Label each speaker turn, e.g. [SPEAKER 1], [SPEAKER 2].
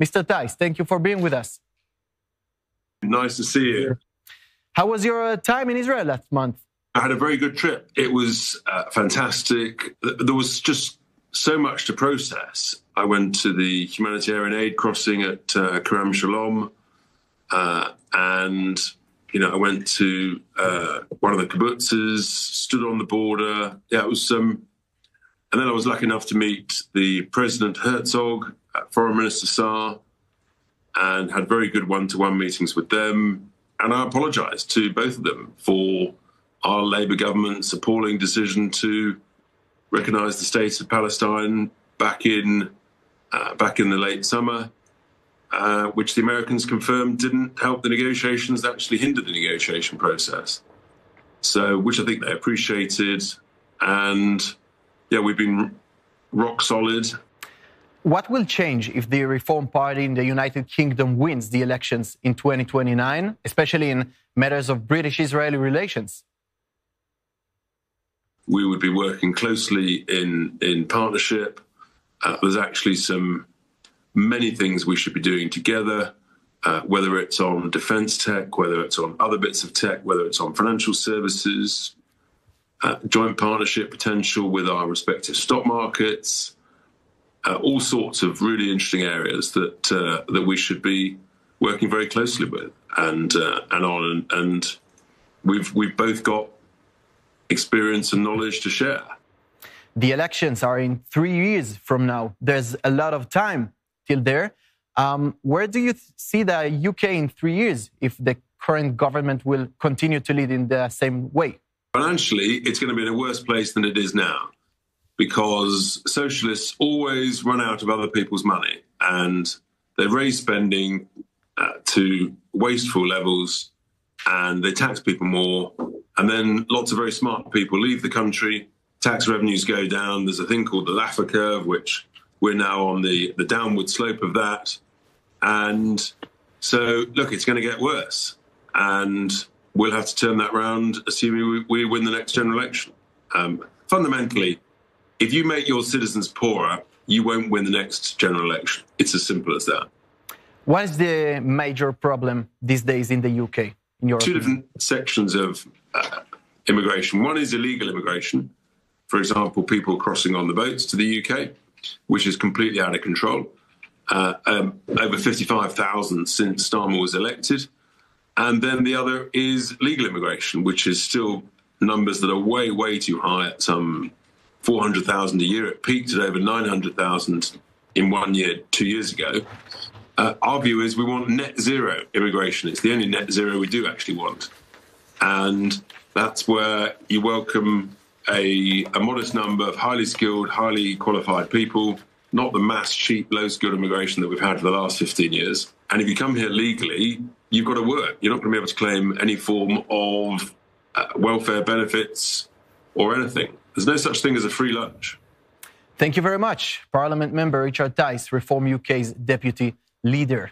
[SPEAKER 1] Mr. Thijs, thank you for being with us.
[SPEAKER 2] Nice to see you.
[SPEAKER 1] How was your time in Israel last month?
[SPEAKER 2] I had a very good trip. It was fantastic. There was just so much to process. I went to the humanitarian aid crossing at Bekrem, Shalom, and I went to one of the kibbutzes, stood on the border. Yeah, it was and then I was lucky enough to meet the President Herzog, Foreign Minister Saar, and had very good one-to-one meetings with them. And I apologized to both of them for our Labour government's appalling decision to recognise the state of Palestine back in the late summer, which the Americans confirmed didn't help the negotiations, actually hindered the negotiation process. So, which I think they appreciated. And yeah, we've been rock solid.
[SPEAKER 1] What will change if the Reform Party in the United Kingdom wins the elections in 2029, especially in matters of British-Israeli relations?
[SPEAKER 2] We would be working closely in partnership. There's actually many things we should be doing together, whether it's on defence tech, whether it's on other bits of tech, whether it's on financial services, joint partnership potential with our respective stock markets, all sorts of really interesting areas that we should be working very closely with and we've both got experience and knowledge to share.
[SPEAKER 1] The elections are in 3 years from now. There's a lot of time till there. Where do you see the UK in 3 years if the current government will continue to lead in the same way?
[SPEAKER 2] Financially, it's going to be in a worse place than it is now, because socialists always run out of other people's money and they raise spending to wasteful levels and they tax people more. And then lots of very smart people leave the country, tax revenues go down. There's a thing called the Laffer curve, which we're now on the downward slope of that. And so, look, it's going to get worse. And we'll have to turn that round, assuming we win the next general election. Fundamentally, if you make your citizens poorer, you won't win the next general election. It's as simple as that.
[SPEAKER 1] What is the major problem these days in the UK, in your
[SPEAKER 2] Two
[SPEAKER 1] opinion?
[SPEAKER 2] different sections of immigration. One is illegal immigration. For example, people crossing on the boats to the UK, which is completely out of control. Over 55,000 since Starmer was elected. And then the other is legal immigration, which is still numbers that are way, way too high at some 400,000 a year. It peaked at over 900,000 in 1 year, 2 years ago. Our view is we want net zero immigration. It's the only net zero we do actually want. And that's where you welcome a modest number of highly skilled, highly qualified people, not the mass, cheap, low-skilled immigration that we've had for the last 15 years. And if you come here legally, you've got to work. You're not going to be able to claim any form of welfare benefits or anything. There's no such thing as a free lunch.
[SPEAKER 1] Thank you very much, Parliament member ריצ'ארד, Reform UK's deputy leader.